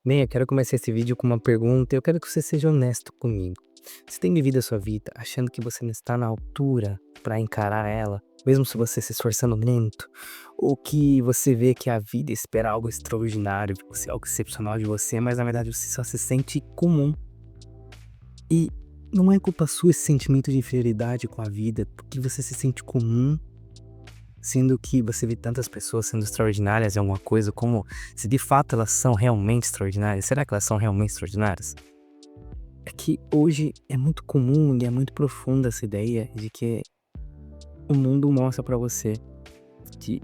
Bem, eu quero começar esse vídeo com uma pergunta e eu quero que você seja honesto comigo. Você tem vivido a sua vida achando que você não está na altura para encarar ela, mesmo se você se esforçando muito? Ou que você vê que a vida espera algo extraordinário de você, algo excepcional de você, mas na verdade você só se sente comum? E não é culpa sua esse sentimento de inferioridade com a vida, porque você se sente comum, sendo que você vê tantas pessoas sendo extraordinárias em alguma coisa, como se de fato elas são realmente extraordinárias. Será que elas são realmente extraordinárias? É que hoje é muito comum e é muito profunda essa ideia de que o mundo mostra pra você que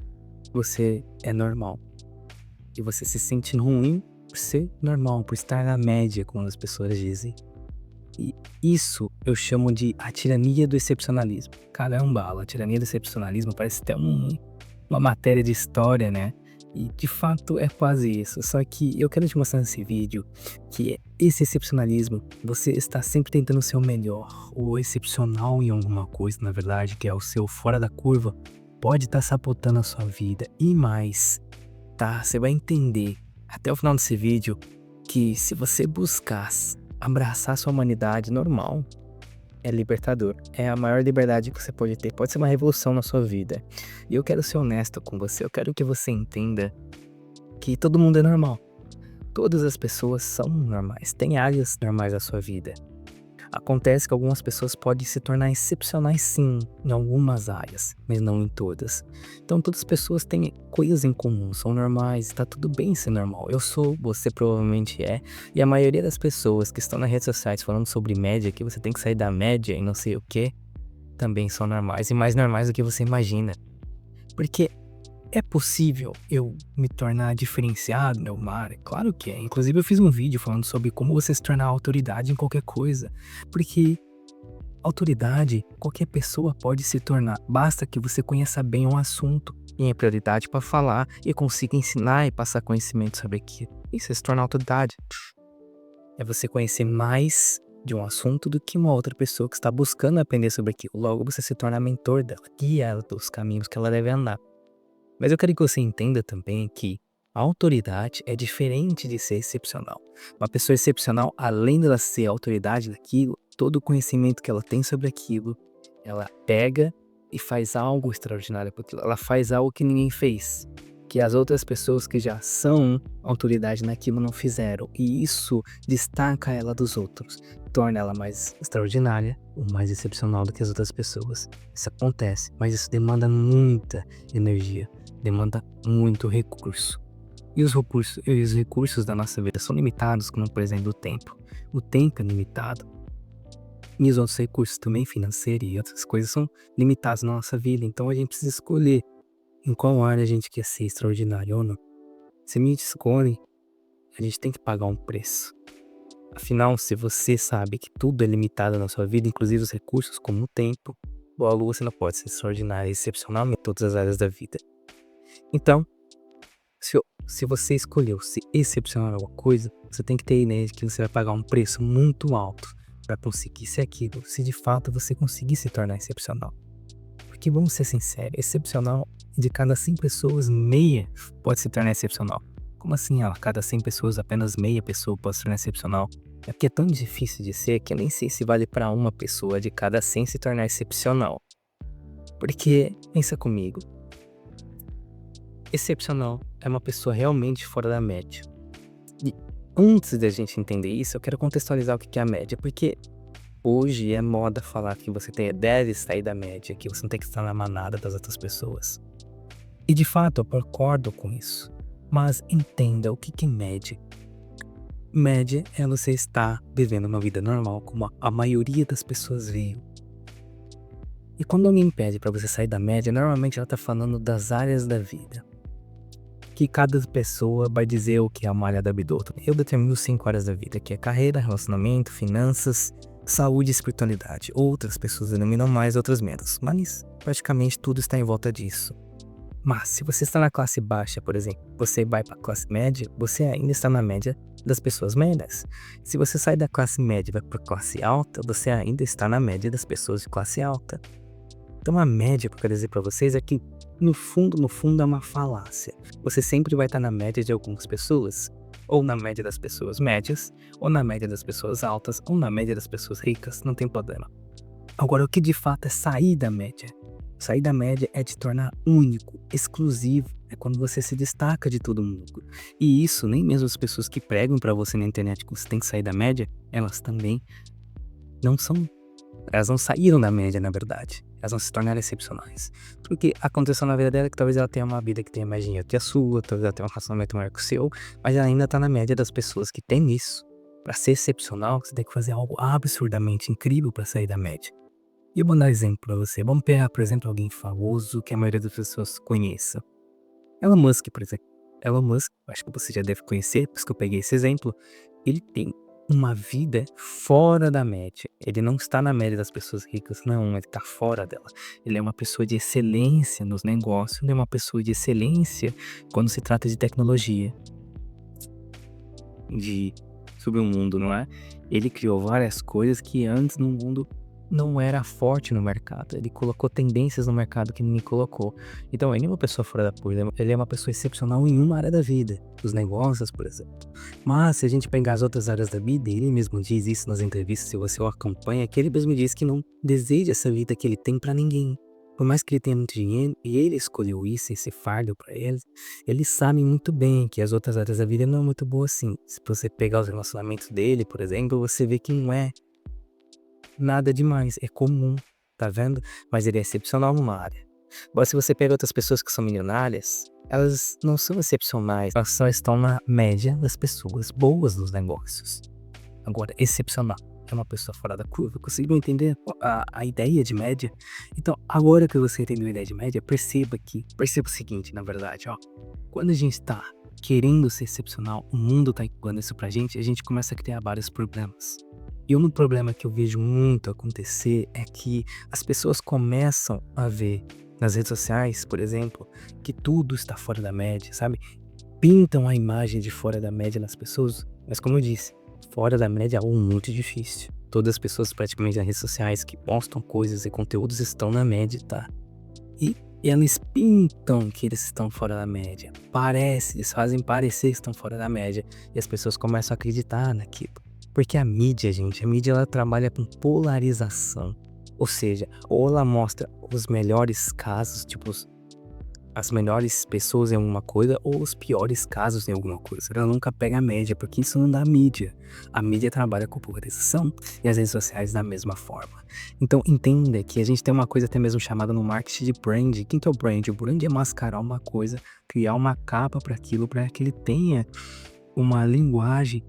você é normal. E você se sente ruim por ser normal, por estar na média, como as pessoas dizem. E isso eu chamo de a tirania do excepcionalismo. Caramba, a tirania do excepcionalismo parece até uma matéria de história, né? E de fato é quase isso. Só que eu quero te mostrar nesse vídeo que esse excepcionalismo, você está sempre tentando ser o melhor, o excepcional em alguma coisa, na verdade, que é o seu fora da curva, pode estar sabotando a sua vida. E mais, tá? Você vai entender até o final desse vídeo que se você buscar abraçar sua humanidade normal, é libertador. É a maior liberdade que você pode ter. Pode ser uma revolução na sua vida. E eu quero ser honesto com você. Eu quero que você entenda que todo mundo é normal. Todas as pessoas são normais. Tem áreas normais da sua vida. Acontece que algumas pessoas podem se tornar excepcionais sim, em algumas áreas, mas não em todas. Então todas as pessoas têm coisas em comum, são normais, tá tudo bem ser normal. Eu sou, você provavelmente é, e a maioria das pessoas que estão nas redes sociais falando sobre média, que você tem que sair da média e não sei o que, também são normais e mais normais do que você imagina. Porque é possível eu me tornar diferenciado no meu área? Claro que é. Inclusive eu fiz um vídeo falando sobre como você se tornar autoridade em qualquer coisa. Porque autoridade qualquer pessoa pode se tornar. Basta que você conheça bem um assunto e tenha prioridade para falar e consiga ensinar e passar conhecimento sobre aquilo. Isso é se tornar autoridade. É você conhecer mais de um assunto do que uma outra pessoa que está buscando aprender sobre aquilo. Logo você se torna mentor dela, guia ela pelos caminhos que ela deve andar. Mas eu quero que você entenda também que a autoridade é diferente de ser excepcional. Uma pessoa excepcional, além dela ser a autoridade daquilo, todo o conhecimento que ela tem sobre aquilo, ela pega e faz algo extraordinário por aquilo. Ela faz algo que ninguém fez, que as outras pessoas que já são autoridade naquilo não fizeram. E isso destaca ela dos outros, torna ela mais extraordinária ou mais excepcional do que as outras pessoas. Isso acontece, mas isso demanda muita energia. Demanda muito recurso. E os recursos da nossa vida são limitados, como por exemplo o tempo. O tempo é limitado. E os outros recursos também, financeiros e outras coisas, são limitados na nossa vida. Então a gente precisa escolher em qual área a gente quer ser extraordinário ou não. Se a gente escolhe, a gente tem que pagar um preço. Afinal, se você sabe que tudo é limitado na sua vida, inclusive os recursos como o tempo, logo você não pode ser extraordinário e excepcional em todas as áreas da vida. Então, se você escolheu se excepcionar em alguma coisa, você tem que ter ideia de que você vai pagar um preço muito alto para conseguir ser aquilo, se de fato você conseguir se tornar excepcional. Porque vamos ser sinceros, excepcional, de cada 100 pessoas, meia pode se tornar excepcional. Como assim, a cada 100 pessoas, apenas meia pessoa pode se tornar excepcional? É porque é tão difícil de ser que eu nem sei se vale para uma pessoa de cada 100 se tornar excepcional. Porque, pensa comigo, excepcional é uma pessoa realmente fora da média. E antes da gente entender isso, eu quero contextualizar o que é a média, porque hoje é moda falar que você deve sair da média, que você não tem que estar na manada das outras pessoas. E de fato, eu concordo com isso. Mas entenda o que é média. Média é você estar vivendo uma vida normal, como a maioria das pessoas vivem. E quando alguém pede para você sair da média, normalmente ela está falando das áreas da vida. Que cada pessoa vai dizer o que é uma área da vida. Eu determino 5 áreas da vida, que é carreira, relacionamento, finanças, saúde e espiritualidade. Outras pessoas denominam mais, outras menos. Mas praticamente tudo está em volta disso. Mas se você está na classe baixa, por exemplo, você vai para a classe média, você ainda está na média das pessoas médias. Se você sai da classe média e vai para a classe alta, você ainda está na média das pessoas de classe alta. Então a média que eu quero dizer para vocês é que no fundo é uma falácia. Você sempre vai estar na média de algumas pessoas. ou na média das pessoas médias, ou na média das pessoas altas, ou na média das pessoas ricas, não tem problema. Agora, o que de fato é sair da média? Sair da média é te tornar único, exclusivo, é quando você se destaca de todo mundo. E isso, nem mesmo as pessoas que pregam pra você na internet que você tem que sair da média, elas também não são. Elas não saíram da média, na verdade. Elas não se tornaram excepcionais. Porque aconteceu na vida dela que talvez ela tenha uma vida que tenha mais dinheiro que a sua, talvez ela tenha um relacionamento maior que o seu, mas ela ainda tá na média das pessoas que têm isso. Pra ser excepcional, você tem que fazer algo absurdamente incrível pra sair da média. E eu vou dar exemplo pra você. Vamos pegar, por exemplo, alguém famoso que a maioria das pessoas conheça. Elon Musk, por exemplo. Elon Musk, acho que você já deve conhecer, por isso que eu peguei esse exemplo. Ele tem uma vida fora da média. Ele não está na média das pessoas ricas, não, ele está fora dela. Ele é uma pessoa de excelência nos negócios, ele é uma pessoa de excelência quando se trata de tecnologia, de sobre o mundo, não é? Ele criou várias coisas que antes no mundo não era forte no mercado. Ele colocou tendências no mercado que ninguém colocou. Então ele é uma pessoa fora da curva, ele é uma pessoa excepcional em uma área da vida, os negócios, por exemplo. Mas se a gente pegar as outras áreas da vida, ele mesmo diz isso nas entrevistas, se você o acompanha, que ele mesmo diz que não deseja essa vida que ele tem pra ninguém. Por mais que ele tenha muito dinheiro, e ele escolheu isso, esse fardo pra ele sabe muito bem que as outras áreas da vida não é muito boa assim. Se você pegar os relacionamentos dele, por exemplo, você vê que não é nada demais, é comum, tá vendo? Mas ele é excepcional numa área. Agora, se você pega outras pessoas que são milionárias, elas não são excepcionais, elas só estão na média das pessoas boas nos negócios. Agora, excepcional é uma pessoa fora da curva. Conseguiu entender a ideia de média? Então, agora que você entendeu a ideia de média, perceba o seguinte, na verdade, ó. Quando a gente tá querendo ser excepcional, o mundo tá empurrando isso pra gente, a gente começa a criar vários problemas. E um problema que eu vejo muito acontecer é que as pessoas começam a ver nas redes sociais, por exemplo, que tudo está fora da média, sabe? Pintam a imagem de fora da média nas pessoas, mas como eu disse, fora da média é algo muito difícil. Todas as pessoas praticamente nas redes sociais que postam coisas e conteúdos estão na média, tá? E eles pintam que eles estão fora da média. Eles fazem parecer que estão fora da média. E as pessoas começam a acreditar naquilo. Porque a mídia, gente, ela trabalha com polarização. Ou seja, ou ela mostra os melhores casos, tipo, as melhores pessoas em alguma coisa, ou os piores casos em alguma coisa. Ela nunca pega a média, porque isso não dá mídia. A mídia trabalha com polarização e as redes sociais da mesma forma. Então entenda que a gente tem uma coisa até mesmo chamada no marketing de brand. Quem que é o brand? O brand é mascarar uma coisa, criar uma capa para aquilo, para que ele tenha uma linguagem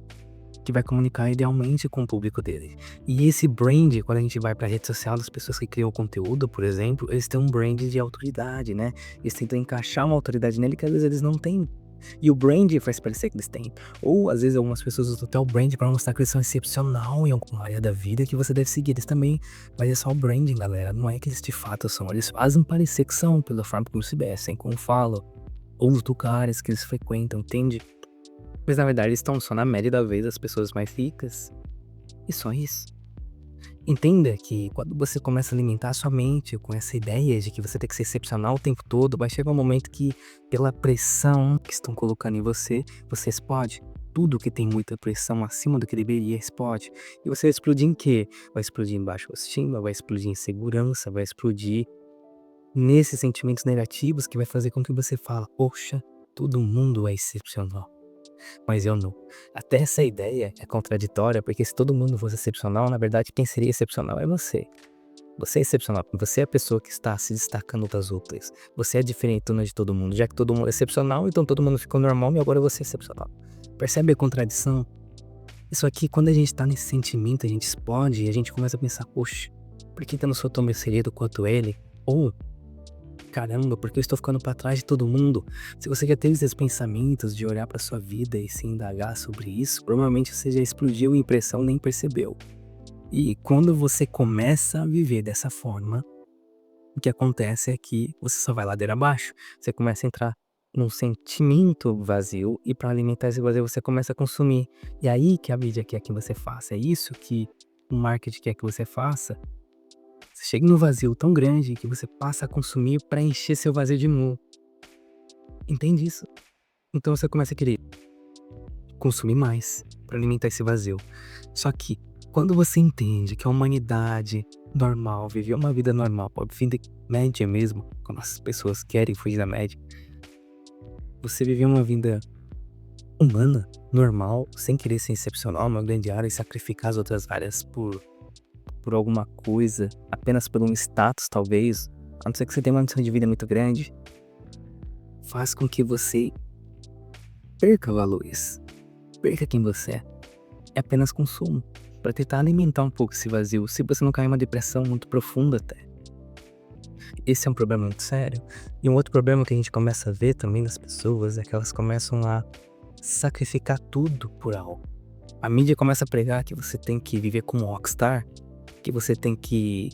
que vai comunicar idealmente com o público dele. E esse brand, quando a gente vai pra rede social das pessoas que criam conteúdo, por exemplo, eles têm um brand de autoridade, né? Eles tentam encaixar uma autoridade nele que às vezes eles não têm. E o brand faz parecer que eles têm. Ou às vezes algumas pessoas usam até o brand pra mostrar que eles são excepcional em alguma área da vida que você deve seguir eles também. Mas é só o branding, galera. Não é que eles de fato são. Eles fazem parecer que são, pela forma como se vestem, como falam, ou os lugares que eles frequentam, entende? Mas na verdade eles estão só na média da vez das pessoas mais ricas. E só isso. Entenda que quando você começa a alimentar a sua mente com essa ideia de que você tem que ser excepcional o tempo todo, vai chegar um momento que, pela pressão que estão colocando em você, você explode. Tudo que tem muita pressão acima do que deveria explode. E você vai explodir em quê? Vai explodir em baixa autoestima, vai explodir em insegurança, vai explodir nesses sentimentos negativos que vai fazer com que você fale, poxa, todo mundo é excepcional. Mas eu não. Até essa ideia é contraditória, porque se todo mundo fosse excepcional, na verdade quem seria excepcional é você. Você é excepcional, você é a pessoa que está se destacando das outras. Você é diferentona de todo mundo, já que todo mundo é excepcional, então todo mundo ficou normal e agora você é excepcional. Percebe a contradição? Isso aqui, quando a gente tá nesse sentimento, a gente explode e a gente começa a pensar, poxa, por que eu não sou tão inserido quanto ele? Ou, caramba, por que eu estou ficando pra trás de todo mundo? Se você já teve esses pensamentos de olhar pra sua vida e se indagar sobre isso, provavelmente você já explodiu a impressão e nem percebeu. E quando você começa a viver dessa forma, o que acontece é que você só vai ladeira abaixo. Você começa a entrar num sentimento vazio e para alimentar esse vazio você começa a consumir. E aí que a mídia quer que você faça. É isso que o marketing quer que você faça. Você chega num vazio tão grande que você passa a consumir para encher seu vazio de novo. Entende isso? Então você começa a querer consumir mais para alimentar esse vazio. Só que quando você entende que a humanidade normal, viver uma vida normal, pode vida média mesmo, quando as pessoas querem fugir da média, você viver uma vida humana, normal, sem querer ser excepcional numa grande área e sacrificar as outras áreas por alguma coisa, apenas por um status talvez, a não ser que você tenha uma missão de vida muito grande, faz com que você perca valores, perca quem você é. É apenas consumo, para tentar alimentar um pouco esse vazio, se você não cair em uma depressão muito profunda até. Esse é um problema muito sério. E um outro problema que a gente começa a ver também nas pessoas é que elas começam a sacrificar tudo por algo. A mídia começa a pregar que você tem que viver como um rockstar, que você tem que...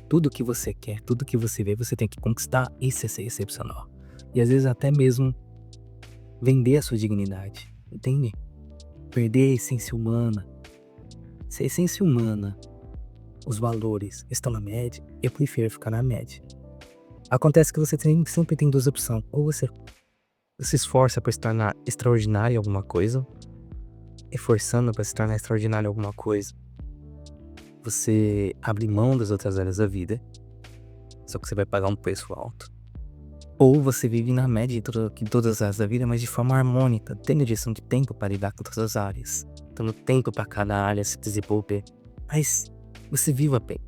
Tudo que você quer, tudo que você vê, você tem que conquistar. Isso é ser excepcional. E às vezes até mesmo vender a sua dignidade, entende? Perder a essência humana. Se a essência humana, os valores estão na média, eu prefiro ficar na média. Acontece que você sempre tem duas opções. Ou você se esforça para se tornar extraordinário em alguma coisa, esforçando para se tornar extraordinário em alguma coisa, você abre mão das outras áreas da vida, só que você vai pagar um preço alto. Ou você vive na média de todas as áreas da vida, mas de forma harmônica, tendo gestão de tempo para lidar com todas as áreas, tendo tempo para cada área se desenvolver, mas você viva bem.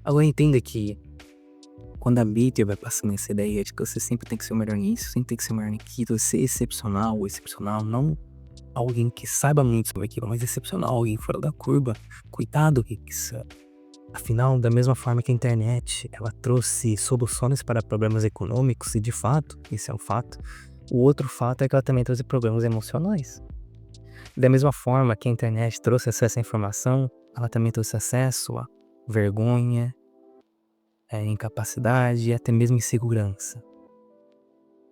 Agora entenda que quando a mídia vai passando essa ideia de que você sempre tem que ser o melhor nisso, sempre tem que ser o melhor naquilo, ser excepcional ou excepcional, não alguém que saiba muito sobre aquilo, mas excepcional, alguém fora da curva, cuidado com isso. Afinal, da mesma forma que a internet, ela trouxe soluções para problemas econômicos, e de fato, isso é um fato, o outro fato é que ela também trouxe problemas emocionais. Da mesma forma que a internet trouxe acesso à informação, ela também trouxe acesso a vergonha, incapacidade e até mesmo insegurança.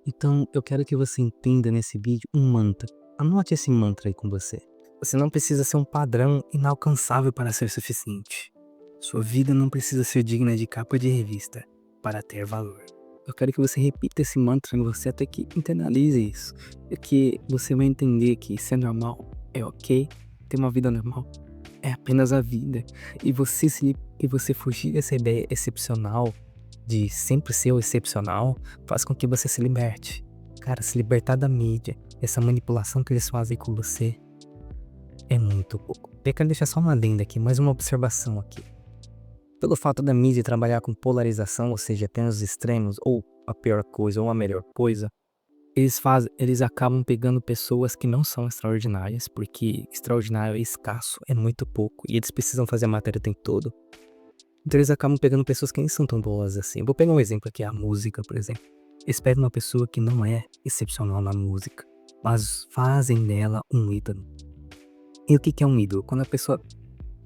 Então, eu quero que você entenda nesse vídeo um mantra. Anote esse mantra aí com você. Você não precisa ser um padrão inalcançável para ser suficiente. Sua vida não precisa ser digna de capa de revista para ter valor. Eu quero que você repita esse mantra em você até que internalize isso. É que você vai entender que ser normal é ok, ter uma vida normal é apenas a vida. E você fugir dessa ideia excepcional, de sempre ser o excepcional, faz com que você se liberte. Cara, se libertar da mídia, essa manipulação que eles fazem com você, é muito pouco. Eu quero deixar só uma adenda aqui, mais uma observação aqui. Pelo fato da mídia trabalhar com polarização, ou seja, apenas os extremos, ou a pior coisa, ou a melhor coisa, eles acabam pegando pessoas que não são extraordinárias, porque extraordinário é escasso, é muito pouco, e eles precisam fazer a matéria o tempo todo. Então eles acabam pegando pessoas que nem são tão boas assim. Vou pegar um exemplo aqui, a música, por exemplo. Eles pegam uma pessoa que não é excepcional na música, mas fazem dela um ídolo. E o que é um ídolo? Quando a pessoa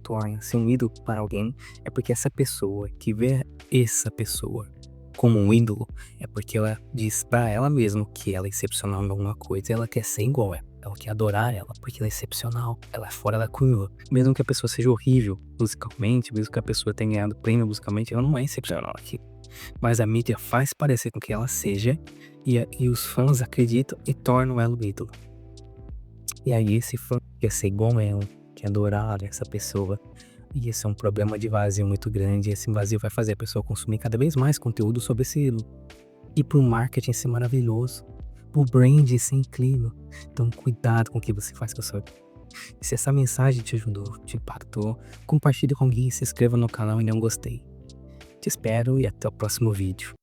torna-se um ídolo para alguém, é porque essa pessoa que vê essa pessoa como um ídolo, é porque ela diz pra ela mesma que ela é excepcional em alguma coisa, e ela quer ser igual a ela. Ela quer adorar ela, porque ela é excepcional, ela é fora da curva. Mesmo que a pessoa seja horrível musicalmente, mesmo que a pessoa tenha ganhado prêmio musicalmente, ela não é excepcional aqui. Mas a mídia faz parecer com que ela seja, e os fãs acreditam e tornam ela o ídolo. E aí esse fã quer ser igual a ela, quer adorar essa pessoa. E esse é um problema de vazio muito grande. Esse vazio vai fazer a pessoa consumir cada vez mais conteúdo sobre esse ídolo. E pro marketing ser maravilhoso, pro brand ser incrível. Então cuidado com o que você faz com a sua vida. Se essa mensagem te ajudou, te impactou, compartilhe com alguém, se inscreva no canal e dê um gostei. Te espero e até o próximo vídeo.